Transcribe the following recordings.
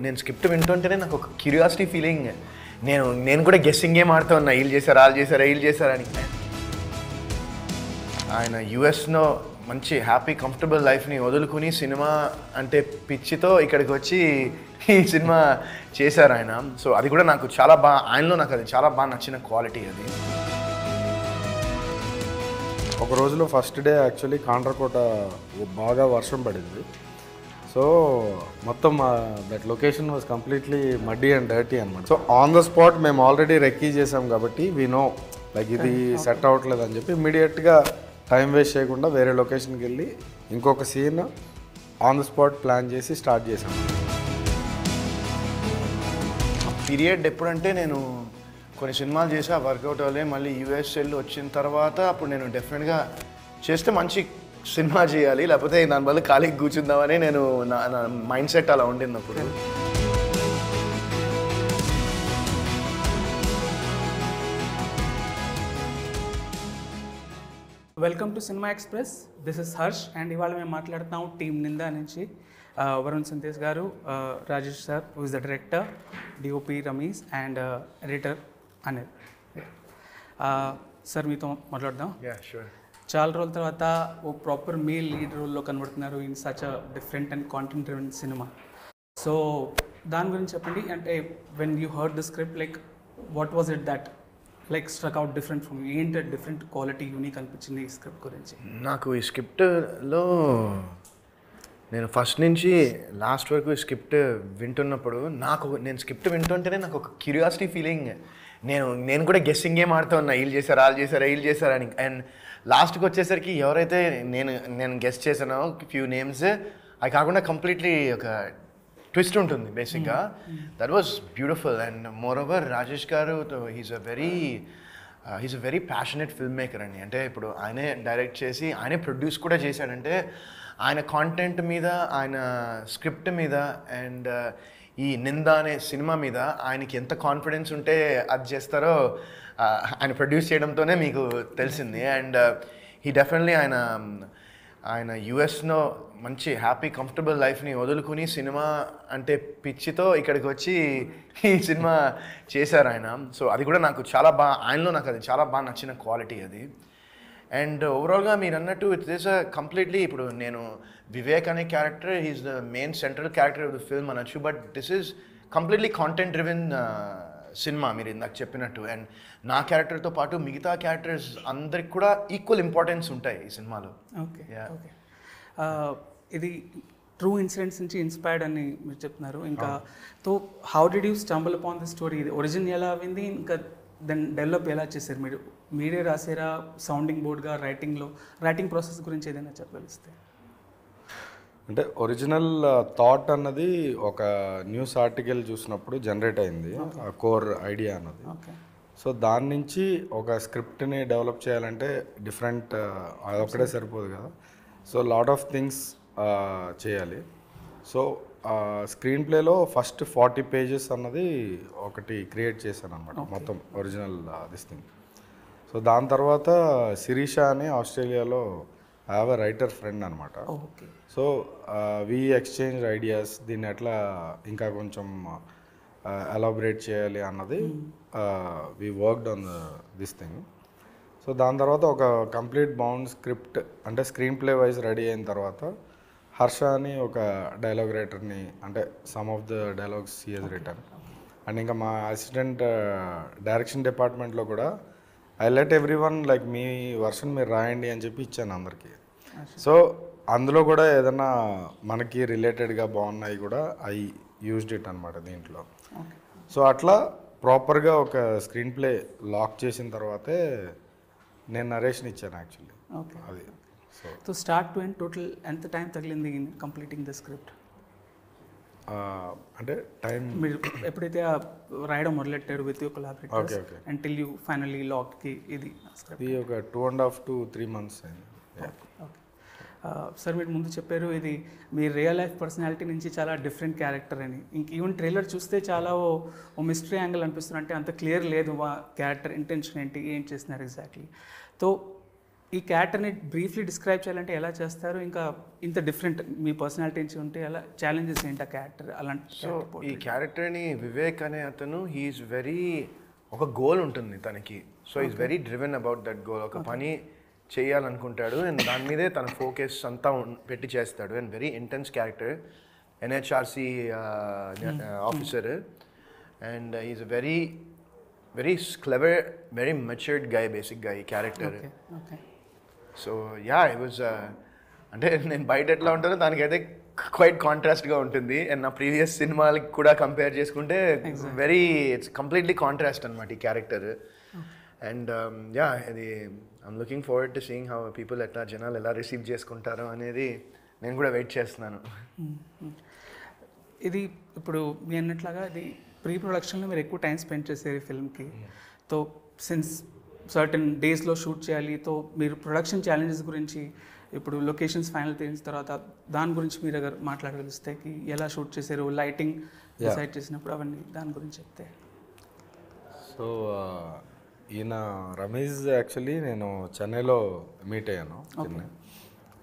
నేను స్క్రిప్ట్ వింటుంటేనే నాకు ఒక క్యూరియాసిటీ ఫీలింగ్. నేను కూడా గెస్సింగ్ గేమ్ ఆడుతూ ఉన్నా, వీళ్ళు చేశారు వీళ్ళు చేశారని. ఆయన యుఎస్లో మంచి హ్యాపీ కంఫర్టబుల్ లైఫ్ని వదులుకుని సినిమా అంటే పిచ్చితో ఇక్కడికి వచ్చి ఈ సినిమా చేశారు ఆయన. సో అది కూడా నాకు చాలా ఆయనలో నాకు అది చాలా బాగా నచ్చిన క్వాలిటీ అది. ఒక రోజులో ఫస్ట్ డే యాక్చువల్లీ కాండ్రకోట బాగా వర్షం పడింది. సో మొత్తం that location was completely muddy and dirty అనమాట. సో ఆన్ ద స్పాట్ మేము ఆల్రెడీ రెక్కీ చేసాం కాబట్టి వీ నో లైక్ ఇది సెట్ అవ్వట్లేదు అని చెప్పి ఇమీడియట్గా టైం వేస్ట్ చేయకుండా వేరే లొకేషన్కి వెళ్ళి ఇంకొక scene on the spot plan చేసి స్టార్ట్ చేసాం. పీరియడ్ ఎప్పుడంటే నేను కొన్ని సినిమాలు చేసి ఆ వర్కౌట్ అవ్వలే, మళ్ళీ యూఎస్ వెళ్ళి వచ్చిన తర్వాత అప్పుడు నేను డెఫినెట్గా చేస్తే మంచి సినిమా చేయాలి, లేకపోతే దాని వల్ల ఖాళీకి కూర్చుందామని నేను నా మైండ్ సెట్ అలా ఉండింది అప్పుడు. Welcome to cinema express. This is Harsh and ఇవాళ మేము మాట్లాడుతున్నాం టీమ్ నిందా నుంచి. వరుణ్ సింతేష్ గారు, Rajesh sir who is the director, DOP Ramesh and editor Anil. Sir మీతో మాట్లాడదాం. చాలా రోజుల తర్వాత ఓ ప్రాపర్ మేల్ లీడ్ రోల్లో కనబడుతున్నారు in such a different and content driven cinema. So దాని గురించి చెప్పండి. అంటే when you heard the script like what was it that like struck out different from ఏంటి డిఫరెంట్ క్వాలిటీ యూనిక్ అనిపించింది ఈ స్క్రిప్ట్ గురించి? నాకు ఈ స్క్రిప్ట్లో నేను ఫస్ట్ నుంచి లాస్ట్ వరకు ఈ స్క్రిప్ట్ వింటున్నప్పుడు నేను స్క్రిప్ట్ వింటుంటేనే నాకు ఒక క్యూరియాసిటీ ఫీలింగ్. నేను కూడా గెస్సింగ్ గేమ్ ఆడుతూ ఉన్నా, వీళ్ళు చేశారని. అండ్ లాస్ట్కి వచ్చేసరికి ఎవరైతే నేను గెస్ట్ చేశానో ఫ్యూ నేమ్స్ అవి కాకుండా కంప్లీట్లీ ఒక ట్విస్ట్ ఉంటుంది బేసిక్గా. That was beautiful. And more over Rajesh గారు he's a very passionate film maker అండి. అంటే ఇప్పుడు ఆయనే డైరెక్ట్ చేసి ఆయనే ప్రొడ్యూస్ కూడా చేశాడంటే ఆయన కాంటెంట్ మీద, ఆయన స్క్రిప్ట్ మీద అండ్ ఈ నిందా అనే సినిమా మీద ఆయనకి ఎంత కాన్ఫిడెన్స్ ఉంటే అది చేస్తారో ఆయన ప్రొడ్యూస్ చేయడంతోనే మీకు తెలిసింది. అండ్ హీ డెఫినెట్లీ ఆయన యుఎస్లో మంచి హ్యాపీ కంఫర్టబుల్ లైఫ్ని వదులుకుని సినిమా అంటే పిచ్చితో ఇక్కడికి వచ్చి ఈ సినిమా చేశారు ఆయన. సో అది కూడా నాకు చాలా ఆయనలో నాకు అది చాలా బాగా నచ్చిన క్వాలిటీ అది. అండ్ ఓవరాల్గా మీరు అన్నట్టు ఇట్ ఈస్ అ కంప్లీట్లీ ఇప్పుడు నేను వివేక్ అనే character he's the main central character of the film అనొచ్చు. But this is completely content driven cinema మీరు ఇందాక చెప్పినట్టు. అండ్ నా క్యారెక్టర్తో పాటు మిగతా క్యారెక్టర్స్ అందరికి కూడా ఈక్వల్ ఇంపార్టెన్స్ ఉంటాయి ఈ సినిమాలో. Okay okay. ఇది ట్రూ ఇన్సిడెంట్స్ నుంచి ఇన్స్పైర్డ్ అని మీరు చెప్తున్నారు. ఇంకా తో how did you stumble upon the story? ఇది ఒరిజిన్ ఎలా అయింది, ఇంకా దాన్ని డెవలప్ ఎలా చేశారు? మీరే రాసారా సౌండింగ్ బోర్డ్గా, రైటింగ్ ప్రాసెస్ గురించి ఏదైనా చెప్పగలిస్తే? అంటే ఒరిజినల్ థాట్ అన్నది ఒక న్యూస్ ఆర్టికల్ చూసినప్పుడు జనరేట్ అయింది, ఆ కోర్ ఐడియా అన్నది. సో దాని నుంచి ఒక స్క్రిప్ట్ని డెవలప్ చేయాలంటే డిఫరెంట్ అదొక్కడే సరిపోదు కదా. సో లాట్ ఆఫ్ థింగ్స్ చేయాలి. సో స్క్రీన్ ప్లేలో ఫస్ట్ 40 pages అన్నది ఒకటి క్రియేట్ చేశాను అనమాట, మొత్తం ఒరిజినల్ దిస్ థింగ్. సో దాని తర్వాత శిరీష అని ఆస్ట్రేలియాలో I have a writer friend అనమాట. సో వీ ఎక్స్చేంజ్ ఐడియాస్, దీన్ని ఎట్లా ఇంకా కొంచెం ఎలాబరేట్ చేయాలి అన్నది we worked on this thing. So దాని తర్వాత ఒక కంప్లీట్ బౌండ్ స్క్రిప్ట్ అంటే స్క్రీన్ ప్లే వైజ్ రెడీ అయిన తర్వాత హర్ష అని ఒక డైలాగ్ రైటర్ని, అంటే some of the dialogues he has written. And ఇంకా మా అసిస్టెంట్ డైరెక్షన్ డిపార్ట్మెంట్లో కూడా I let every one like me version మీరు రాయండి అని చెప్పి ఇచ్చాను అందరికీ. సో అందులో కూడా ఏదైనా మనకి రిలేటెడ్గా బాగున్నాయి కూడా ఐ యూజ్డ్ ఇట్ అనమాట దీంట్లో. సో అట్లా ప్రాపర్గా ఒక స్క్రీన్ ప్లే లాక్ చేసిన తర్వాతే నేను నరేషన్ ఇచ్చాను యాక్చువల్లీ. అది so start to end total ఎంత టైం తగిలింది ఇన్ కంప్లీటింగ్ ద స్క్రిప్ట్? అంటే టైం మీరు ఎప్పుడైతే రాయడం మొదలెట్టారు with your collaborators until you finally లాక్కి ఇది ఒక 2.5 to 3 months అయింది. ఓకే సార్, మీరు ముందు చెప్పారు ఇది మీ రియల్ లైఫ్ పర్సనాలిటీ నుంచి చాలా డిఫరెంట్ క్యారెక్టర్ అని. ఇంక ఈవెన్ ట్రైలర్ చూస్తే చాలా ఓ మిస్టరీ యాంగిల్ అనిపిస్తుంది. అంటే అంత క్లియర్ లేదు క్యారెక్టర్ ఇంటెన్షన్ ఏంటి, ఏం చేస్తున్నారు ఎగ్జాక్ట్లీ. సో ఈ క్యారెక్టర్ని బ్రీఫ్లీ డిస్క్రైబ్ చేయాలంటే ఎలా చేస్తారు, ఇంకా ఇంత డిఫరెంట్ మీ పర్సనాలిటీ నుంచి ఉంటే ఎలా ఛాలెంజెస్ ఏంటి ఆ క్యారెక్టర్ అలాంటి? సో ఈ క్యారెక్టర్ని వివేక్ అనే అతను హీఈస్ వెరీ, ఒక గోల్ ఉంటుంది తనకి. So is very driven about that goal. ఒక పని చేయాలనుకుంటాడు అండ్ దాని మీదే తన ఫోకస్ అంతా పెట్టి చేస్తాడు. And very intense character, NHRC officer. And is very very clever, very matured guy బేసిక్గా ఈ క్యారెక్టర్. Okay. So ya it was, అంటే నేను బయట ఎట్లా ఉంటానో దానికైతే క్వైట్ కాంట్రాస్ట్గా ఉంటుంది. అండ్ నా ప్రీవియస్ సినిమాలకి కూడా కంపేర్ చేసుకుంటే వెరీ ఇట్స్ కంప్లీట్లీ కాంట్రాస్ట్ అనమాట ఈ క్యారెక్టర్. అండ్ యా ఇది I'm looking forward to seeing how people ఎట్లా జనాలు ఎలా రిసీవ్ చేసుకుంటారో అనేది నేను కూడా వెయిట్ చేస్తున్నాను. ఇది ఇప్పుడు మీ అన్నట్లాగా ఇది ప్రీ ప్రొడక్షన్లో మీరు ఎక్కువ టైం స్పెండ్ చేశారు ఈ ఫిల్మ్కి. తో సిన్స్ సర్టన్ డేస్లో షూట్ చేయాలి, తో మీరు ప్రొడక్షన్ ఛాలెంజెస్ గురించి, ఇప్పుడు లొకేషన్స్ ఫైనల్ చేసిన తర్వాత దాని గురించి మీరు అगर మాట్లాడగలిస్తే ఎలా షూట్ చేశారు, లైటింగ్ డిసైడ్ చేసినప్పుడు అవన్నీ దాని గురించి చెప్తే. సో ఈయన రమేష్ యాక్చువల్లీ నేను చెన్నైలో మీట్ అయ్యాను. చెన్నై.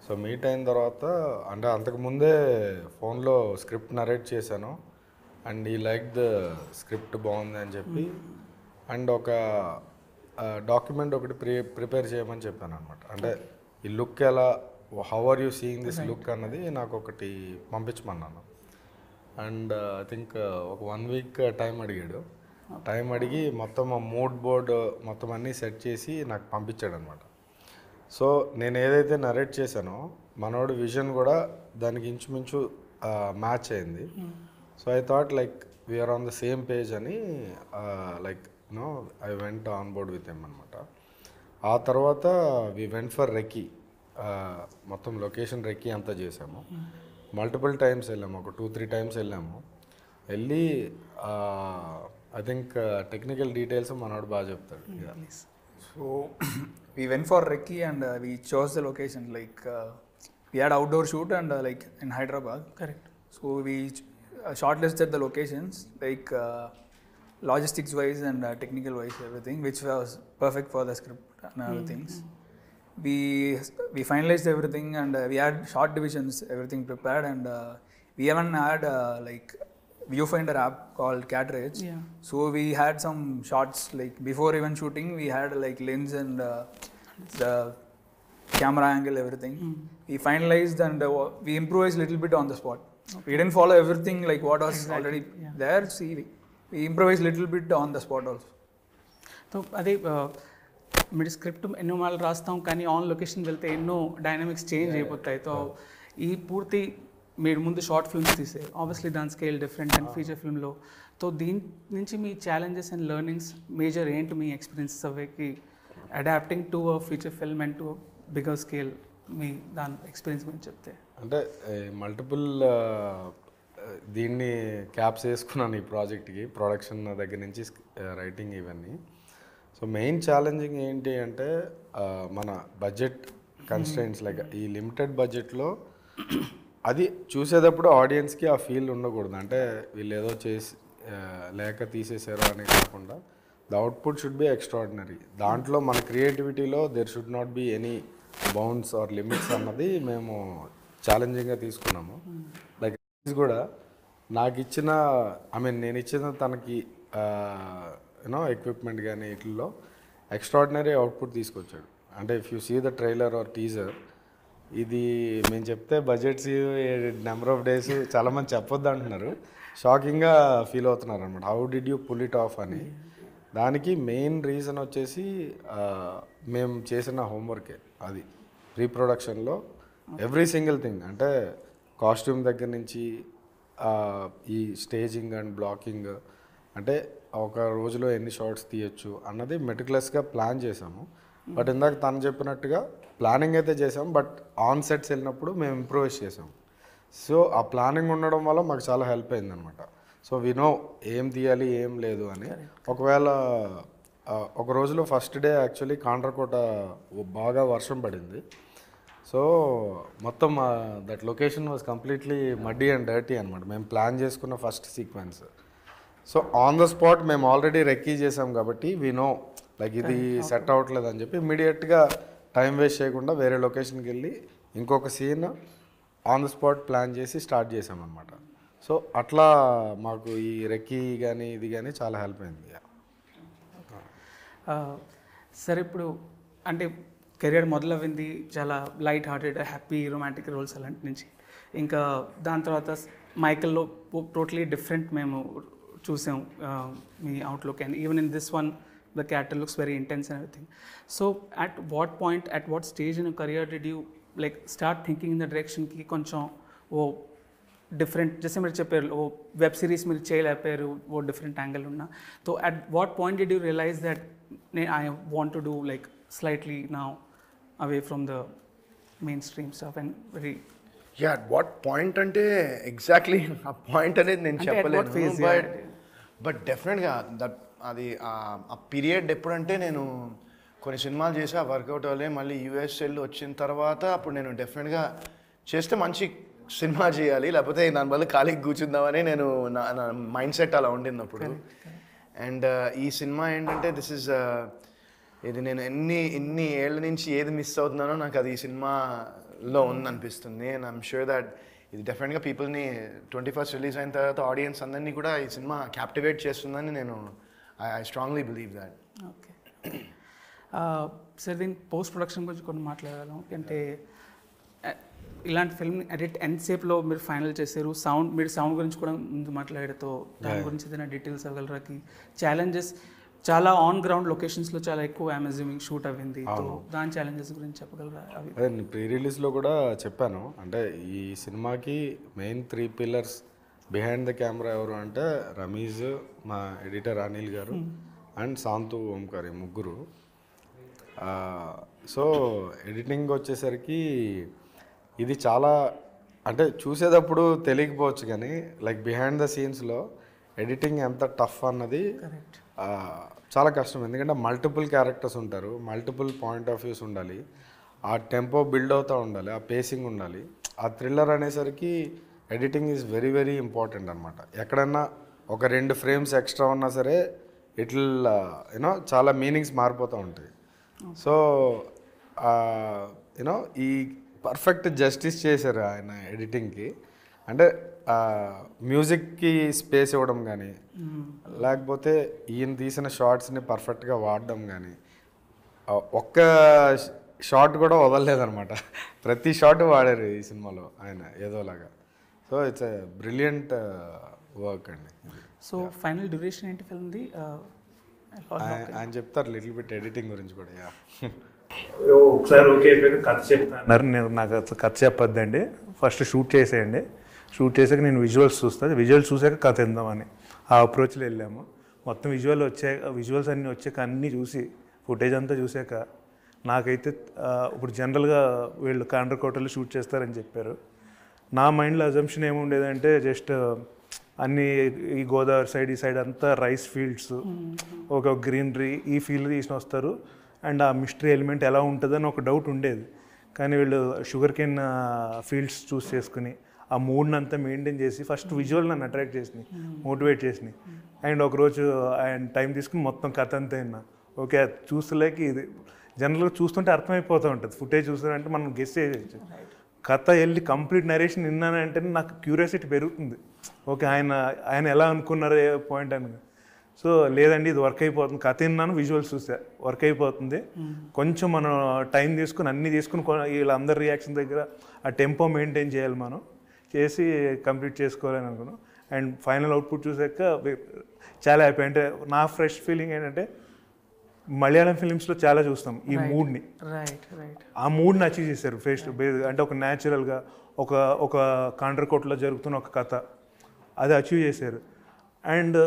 సో మీట్ అయిన తర్వాత అంటే అంతకుముందే ఫోన్లో స్క్రిప్ట్ నరేట్ చేశాను అండ్ ఈ లైక్ ద స్క్రిప్ట్ బాగుంది అని చెప్పి అండ్ ఒక డాక్యుమెంట్ ఒకటి ప్రిపేర్ చేయమని చెప్పాను అనమాట. అంటే ఈ లుక్ ఎలా, how are you seeing this look అన్నది నాకు ఒకటి పంపించమన్నాను. అండ్ ఐ థింక్ ఒక 1 వీక్ టైం అడిగాడు. టైం అడిగి మొత్తం ఆ మూడ్ బోర్డ్ మొత్తం అన్నీ సెట్ చేసి నాకు పంపించాడు అనమాట. సో నేను ఏదైతే నరేట్ చేశానో మనోడు విజన్ కూడా దానికి ఇంచుమించు మ్యాచ్ అయింది. So I thought like we're on the same page అని like no I went on board with them అనమాట. ఆ తర్వాత వి వెంట్ ఫర్ రెక్కీ, మొత్తం లొకేషన్ రెక్కీ అంతా చేసాము. మల్టిపుల్ టైమ్స్ వెళ్ళాము, ఒక 2-3 టైమ్స్ వెళ్ళాము. వెళ్ళి ఐ థింక్ టెక్నికల్ డీటెయిల్స్ మనోడు బాగా చెప్తాడు. So we went for recce and we chose the location like we had outdoor shoot and like in Hyderabad. Correct. So we shortlisted the locations like logistics wise and technical wise everything, which was perfect for the script and other things. We finalized everything and we had short divisions, everything prepared, and we even had like viewfinder app called Cartridge. Yeah. So we had some shots like before even shooting we had like lens and the camera angle, everything. We finalized and we improvised little bit on the spot. We didn't follow everything like what was already there. See, we improvised little bit on the spot also. So అదే మీరు script ఎన్నో మార్లు రాస్తాం కానీ on location వెళ్తే ఎన్నో dynamics change అయిపోతాయి. So ఈ పూర్తి మీరు ముందు షార్ట్ ఫిల్మ్స్ తీసారు, ఆబ్వియస్లీ దాని స్కేల్ డిఫరెంట్ అండ్ ఫీచర్ ఫిల్మ్లో. సో దీని నుంచి మీ ఛాలెంజెస్ అండ్ లెర్నింగ్స్ మేజర్ ఏంటి మీ ఎక్స్పీరియన్సెస్ అవేకి adapting to a feature film and to bigger scale, మీ దాని ఎక్స్పీరియన్స్ గురించి చెప్తే. అంటే మల్టిపుల్ దీన్ని క్యాప్స్ వేసుకున్నాను ఈ ప్రాజెక్ట్కి, ప్రొడక్షన్ దగ్గర నుంచి రైటింగ్ ఇవన్నీ. సో మెయిన్ ఛాలెంజింగ్ ఏంటి అంటే మన బడ్జెట్ కన్స్ట్రెంట్స్, లైక్ ఈ లిమిటెడ్ బడ్జెట్లో అది చూసేటప్పుడు ఆడియన్స్కి ఆ ఫీల్ ఉండకూడదు. అంటే వీళ్ళు ఏదో చేసి లేక తీసేసారు అని కాకుండా the output should be extraordinary. దాంట్లో మన క్రియేటివిటీలో there should not be any bounds or limits అన్నది మేము ఛాలెంజింగ్గా తీసుకున్నాము. లైక్ కూడా నాకు ఇచ్చిన నేను ఇచ్చిన తనకి యూనో ఎక్విప్మెంట్ కానీ వీటిల్లో ఎక్స్ట్రాడినరీ అవుట్పుట్ తీసుకొచ్చాడు. అంటే if you see the trailer or teaser, ఇది మేము చెప్తే బడ్జెట్స్ నెంబర్ ఆఫ్ డేస్ చాలామంది చెప్పొద్దు అంటున్నారు, షాకింగ్గా ఫీల్ అవుతున్నారు అనమాట. How did you pull it off అని. దానికి మెయిన్ రీజన్ వచ్చేసి మేము చేసిన హోంవర్కే. అది ప్రీ ప్రొడక్షన్లో ఎవ్రీ సింగిల్ థింగ్, అంటే కాస్ట్యూమ్ దగ్గర నుంచి ఈ స్టేజింగ్ అండ్ బ్లాకింగ్, అంటే ఒక రోజులో ఎన్ని షార్ట్స్ తీయచ్చు అన్నది మెటికులస్గా ప్లాన్ చేసాము. బట్ ఇందాక తను చెప్పినట్టుగా ప్లానింగ్ అయితే చేసాము, బట్ ఆన్ సెట్స్ వెళ్ళినప్పుడు మేము ఇంప్రూవైజ్ చేసాము. సో ఆ ప్లానింగ్ ఉండడం వల్ల మాకు చాలా హెల్ప్ అయింది అనమాట. సో వి నో ఏం తీయాలి ఏం లేదు అని. ఒకవేళ ఒక రోజులో ఫస్ట్ డే యాక్చువల్లీ కాండ్రకోట బాగా వర్షం పడింది. సో మొత్తం that location was completely muddy and dirty అనమాట మేము ప్లాన్ చేసుకున్న first sequence. So on the spot మేము ఆల్రెడీ రెక్కీ చేసాం కాబట్టి వీ నో లైక్ ఇది సెట్ అవ్వట్లేదు అని చెప్పి ఇమీడియట్గా టైం వేస్ట్ చేయకుండా వేరే లొకేషన్కి వెళ్ళి ఇంకొక scene on the spot plan చేసి స్టార్ట్ చేసామన్నమాట. సో అట్లా మాకు ఈ రెక్కీ కానీ ఇది కానీ చాలా హెల్ప్ అయింది. సరే, ఇప్పుడు అంటే కెరియర్ మొదలవ్వింది చాలా light hearted happy romantic roles అలాంటి నుంచి, ఇంకా దాని తర్వాత మైకల్లో టోటలీ డిఫరెంట్ మేము చూసాం మీ outlook, and even in this one the character looks very intense and everything. So at what point, at what stage in career did you like start thinking in the డైరెక్షన్కి కొంచెం ఓ different, జैसे మీరు చెప్పారు ఓ web series మీరు చేయలేకపోయారు ఓ different angle ఉన్నా, so at what point did you realize that I want to do like slightly now away from the main stream stuff and very yeah what point అంటే exactly ఆ point అనేది నేను చెప్పలేను, but డెఫినెట్గా that అది ఆ period ఎప్పుడంటే నేను కొన్ని సినిమాలు చేసి ఆ వర్కౌట్ అవ్వలే, మళ్ళీ యూఎస్ వెళ్ళి వచ్చిన తర్వాత అప్పుడు నేను డెఫినెట్గా చేస్తే మంచి సినిమా చేయాలి, లేకపోతే దాని వల్ల ఖాళీకి కూర్చుందామని నేను నా మైండ్ సెట్ అలా ఉండింది అప్పుడు. అండ్ ఈ సినిమా ఏంటంటే దిస్ ఇస్ ఇది నేను ఎన్ని ఏళ్ళ నుంచి ఏది మిస్ అవుతున్నానో నాకు అది ఈ సినిమాలో ఉందనిపిస్తుంది. అండ్ ఐఎమ్ షూర్ దట్ ఇది డెఫినెట్గా పీపుల్ని 21st రిలీజ్ అయిన తర్వాత ఆడియన్స్ అందరినీ కూడా ఈ సినిమా క్యాప్టివేట్ చేస్తుందని నేను I strongly believe that. Okay sir, దీని పోస్ట్ ప్రొడక్షన్ గురించి కొన్ని మాట్లాడగలం. అంటే ఇలాంటి ఫిల్మ్ ఎడిట్ ఎంతసేపులో మీరు ఫైనల్ చేశారు? మీరు సౌండ్ గురించి కూడా ముందు మాట్లాడేతో దాని గురించి ఏదైనా డీటెయిల్స్ అవ్వగలరాకి? ఛాలెంజెస్ చాలా ఆన్ గ్రౌండ్ లొకేషన్స్లో చాలా ఎక్కువ అమెజింగ్ షూట్ అవ్వింది, దాని ఛాలెంజెస్ గురించి చెప్పగలరా? అవి ప్రీ రిలీజ్లో కూడా చెప్పాను. అంటే ఈ సినిమాకి main 3 pillars behind the camera ఎవరు అంటే రమీజ్, మా ఎడిటర్ అనిల్ గారు అండ్ శాంతు ఓంకారి, ముగ్గురు. సో ఎడిటింగ్ వచ్చేసరికి ఇది చాలా అంటే చూసేటప్పుడు తెలియకపోవచ్చు కానీ లైక్ బిహైండ్ ద సీన్స్లో ఎడిటింగ్ ఎంత టఫ్ అన్నది చాలా కష్టం. ఎందుకంటే మల్టిపుల్ క్యారెక్టర్స్ ఉంటారు, మల్టిపుల్ పాయింట్ ఆఫ్ వ్యూస్ ఉండాలి, ఆ టెంపో బిల్డ్ అవుతూ ఉండాలి, ఆ పేసింగ్ ఉండాలి. ఆ థ్రిల్లర్ అనేసరికి editing is very very important అనమాట. ఎక్కడన్నా ఒక 2 ఫ్రేమ్స్ ఎక్స్ట్రా ఉన్నా సరే ఇట్ విల్ యూనో చాలా మీనింగ్స్ మారిపోతూ ఉంటాయి. సో యూనో ఈ పర్ఫెక్ట్ జస్టిస్ చేశారు ఆయన ఎడిటింగ్కి. అంటే మ్యూజిక్కి స్పేస్ ఇవ్వడం కానీ, లేకపోతే ఈయన తీసిన షార్ట్స్ని పర్ఫెక్ట్గా వాడడం కానీ, ఒక్క షార్ట్ కూడా వదలలేదనమాట. ప్రతి షార్ట్ వాడారు ఈ సినిమాలో ఆయన ఏదోలాగా. So it's a brilliant work అండి. సో ఫైనల్ డ్యూరేషన్ ఏంటి ఫిల్మ్ది? ఆయన చెప్తారు లిటిల్ బిట్ ఎడిటింగ్ గురించి కూడా. యా ఒకసారి ఓకే అయిపోయాక కథ చెప్తాను. నేను నాకు కథ చెప్పొద్దండి, ఫస్ట్ షూట్ చేసేయండి, షూట్ చేసాక నేను విజువల్స్ చూస్తాను, విజువల్స్ చూసాక కథ ఎందామని ఆ అప్రోచ్లో వెళ్ళాము. మొత్తం విజువల్స్ అన్నీ వచ్చాక అన్నీ చూసి ఫుటేజ్ అంతా చూసాక నాకైతే ఇప్పుడు జనరల్గా వీళ్ళు కాండ్రకోటలో షూట్ చేస్తారని చెప్పారు. నా మైండ్లో అజంప్షన్ ఏముండేదంటే జస్ట్ అన్నీ ఈ గోదావరి సైడ్ ఈ సైడ్ అంతా రైస్ ఫీల్డ్స్, ఒక గ్రీనరీ ఈ ఫీల్డ్ తీసిన వస్తారు అండ్ ఆ మిస్టరీ ఎలిమెంట్ ఎలా ఉంటుందని ఒక డౌట్ ఉండేది. కానీ వీళ్ళు షుగర్ కేన్ ఫీల్డ్స్ చూస్ చేసుకుని ఆ మూడ్ని అంతా మెయింటైన్ చేసి ఫస్ట్ విజువల్ నన్ను అట్రాక్ట్ చేసినాయి, మోటివేట్ చేసినాయి. అండ్ ఒకరోజు ఆయన టైం తీసుకుని మొత్తం కథ అంతా అయినా ఓకే చూస్తలేక ఇది జనరల్గా చూస్తుంటే అర్థమైపోతూ ఉంటుంది. ఫుటేజ్ చూస్తానంటే మనం గెస్ చేయొచ్చు. కథ వెళ్ళి కంప్లీట్ నరేషన్ విన్నానంటే నాకు క్యూరియాసిటీ పెరుగుతుంది. ఓకే ఆయన ఎలా అనుకున్నారు ఏ పాయింట్ అని. సో లేదండి ఇది వర్క్ అయిపోతుంది, కథ విన్నాను విజువల్స్ చూసా వర్క్ అయిపోతుంది, కొంచెం మనం టైం తీసుకుని అన్నీ తీసుకుని వీళ్ళందరి రియాక్షన్ దగ్గర ఆ టెంపో మెయింటైన్ చేయాలి, మనం చేసి కంప్లీట్ చేసుకోవాలని అనుకున్నాం. అండ్ ఫైనల్ అవుట్పుట్ చూసాక చాలా హ్యాపీ. అంటే నా ఫ్రెష్ ఫీలింగ్ ఏంటంటే మలయాళం ఫిలిమ్స్లో చాలా చూస్తాం ఈ మూడ్ని, ఆ మూడ్ని అచీవ్ చేశారు ఫేస్ టు ఫేస్. అంటే ఒక న్యాచురల్గా ఒక కాండ్రకోట్లో జరుగుతున్న ఒక కథ అది అచీవ్ చేశారు. అండ్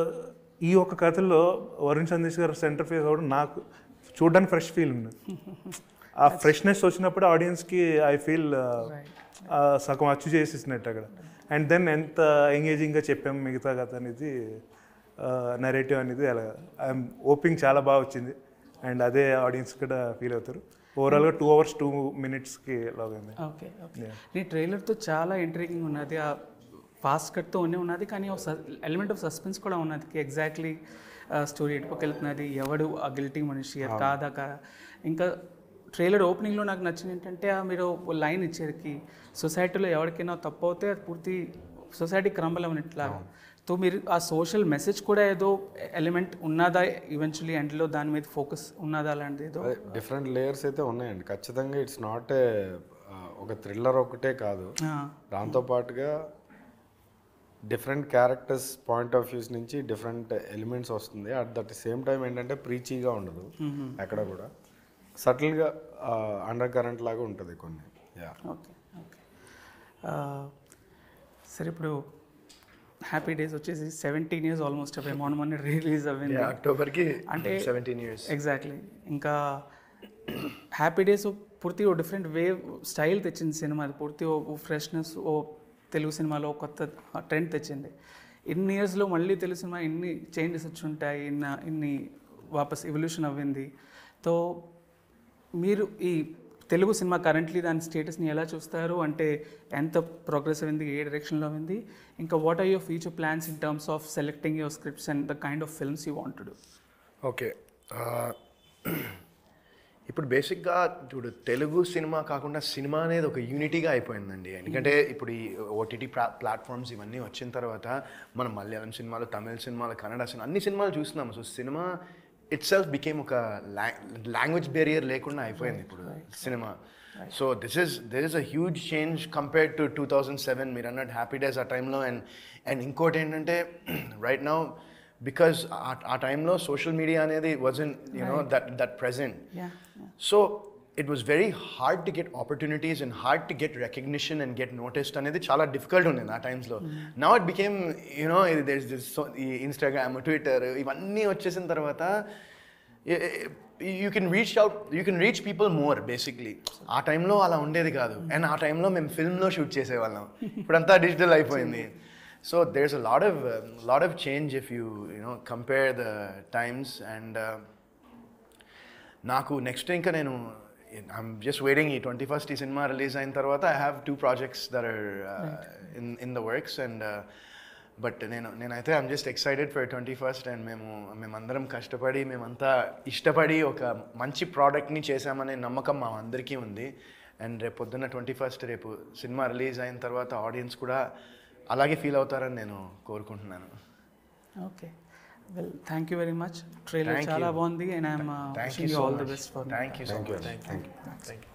ఈ ఒక కథలో వరుణ్ సందేశ్ గారు సెంటర్ ఫేస్ అవ్వడం నాకు చూడడానికి ఫ్రెష్ ఫీల్ ఉంది. ఆ ఫ్రెష్నెస్ వచ్చినప్పుడు ఆడియన్స్కి ఐ ఫీల్ సగం అచీవ్ చేసేసినట్టు అక్కడ. అండ్ దెన్ ఎంత ఎంగేజింగ్గా చెప్పాము మిగతా కథ అనేది, నరేటివ్ అనేది అలా ఐఎమ్ ఓపింగ్ చాలా బాగా వచ్చింది. అండ్ అదే ఆడియన్స్ కూడా ఫీల్ అవుతారు. ఓవరాల్గా 2 hours 2 minutes లాగైంది. Okay okay. నీ ట్రైలర్తో చాలా ఇంట్రీగింగ్ ఉన్నది, ఆ ఫాస్ట్ కట్తో ఉన్నది, కానీ ఒక ఎలిమెంట్ ఆఫ్ సస్పెన్స్ కూడా ఉన్నది. ఎగ్జాక్ట్లీ స్టోరీ ఎటుపక్క వెళ్తున్నది, ఎవడు ఆ గిల్టీ మనిషి కాదా ఇంకా ట్రైలర్ ఓపెనింగ్లో నాకు నచ్చింది ఏంటంటే మీరు లైన్ ఇచ్చేరికి సొసైటీలో ఎవరికైనా తప్పు అవుతే అది పూర్తి సొసైటీ క్రంబల్ అవనట్లాగా. సో మీరు ఆ సోషల్ మెసేజ్ కూడా ఏదో ఎలిమెంట్ ఉన్నదా ఈవెన్చువలీ ఎండ్లో దాని మీద ఫోకస్ ఉన్నదా అలాంటిది ఏదో డిఫరెంట్ లేయర్స్ అయితే ఉన్నాయండి ఖచ్చితంగా. ఇట్స్ నాట్ ఏ ఒక థ్రిల్లర్ ఒకటే కాదు, దాంతోపాటుగా different characters point of views నుంచి డిఫరెంట్ ఎలిమెంట్స్ వస్తుంది. అట్ దట్ సేమ్ టైం ఏంటంటే ప్రీచీగా ఉండదు, ఎక్కడ కూడా సటిల్గా అండర్ కరెంట్ లాగా ఉంటుంది కొన్ని. ఓకే ఓకే సరే, ఇప్పుడు హ్యాపీ డేస్ వచ్చేసి 17 years ఆల్మోస్ట్ అవి మొన్న రిలీజ్ అవ్వింది అక్టోబర్కి, అంటే 17 years ఎగ్జాక్ట్లీ. ఇంకా హ్యాపీ డేస్ పూర్తి ఓ డిఫరెంట్ వేవ్ స్టైల్ తెచ్చింది సినిమా, అది పూర్తి ఓ ఫ్రెష్నెస్, ఓ తెలుగు సినిమాలో కొత్త ట్రెండ్ తెచ్చింది. ఇన్ని ఇయర్స్లో మళ్ళీ తెలుగు సినిమా ఇన్ని చేంజెస్ వచ్చి ఉంటాయి, ఇన్ని వాపస్ ఎవల్యూషన్ అవ్వింది. సో మీరు ఈ తెలుగు సినిమా కరెంట్లీ దాని స్టేటస్ని ఎలా చూస్తారు, అంటే ఎంత ప్రోగ్రెస్ అయింది, ఏ డైరెక్షన్లో అయింది, ఇంకా what are your future plans in terms of selecting your scripts and the kind of films you want to do? Okay, ఇప్పుడు బేసిక్గా చూడు తెలుగు సినిమా కాకుండా సినిమా అనేది ఒక యూనిటీగా అయిపోయిందండి. ఎందుకంటే ఇప్పుడు ఈ ఓటీటీ ప్లాట్ఫామ్స్ ఇవన్నీ వచ్చిన తర్వాత మనం మలయాళం సినిమాలు, తమిళ సినిమాలు, కన్నడ సినిమా అన్ని సినిమాలు చూస్తున్నాము. So cinema it self became ఒక లాంగ్వేజ్ బ్యారియర్ లేకుండా అయిపోయింది ఇప్పుడు cinema. So there is a huge change compared to 2007 మీరు అన్నట్టు హ్యాపీ డేస్ ఆ టైంలో. అండ్ ఇంకోటి ఏంటంటే రైట్ నౌ బికాజ్ ఆ టైంలో సోషల్ మీడియా అనేది wasn't that present. So it was very hard to get opportunities and hard to get recognition and get noticed అనేది చాలా డిఫికల్ట్ ఉండేది ఆ టైమ్స్లో. నౌ ఇట్ బికేమ్ ఈ ఇన్స్టాగ్రామ్, ట్విట్టర్ ఇవన్నీ వచ్చేసిన తర్వాత you can reach people more basically. ఆ టైంలో అలా ఉండేది కాదు. అండ్ ఆ టైంలో మేము ఫిల్మ్లో షూట్ చేసేవాళ్ళం, ఇప్పుడంతా డిజిటల్ అయిపోయింది. So there's a lot of change if you compare the times. And నాకు నెక్స్ట్ ఇంకా నేను I'm just waiting ఈ 21st ఈ సినిమా రిలీజ్ అయిన తర్వాత I have 2 projects that are in the works. And but నేనైతే I'm just excited for 21st. And మేమందరం కష్టపడి మేమంతా ఇష్టపడి ఒక మంచి ప్రోడక్ట్ని చేసామనే నమ్మకం మా అందరికీ ఉంది. అండ్ రేపు పొద్దున్న 21st రేపు సినిమా రిలీజ్ అయిన తర్వాత ఆడియన్స్ కూడా అలాగే ఫీల్ అవుతారని నేను కోరుకుంటున్నాను. Okay, well thank you very much. Trailer చాలా బాగుంది and I'm wishing you all the best for. Thank you so much. Thank you.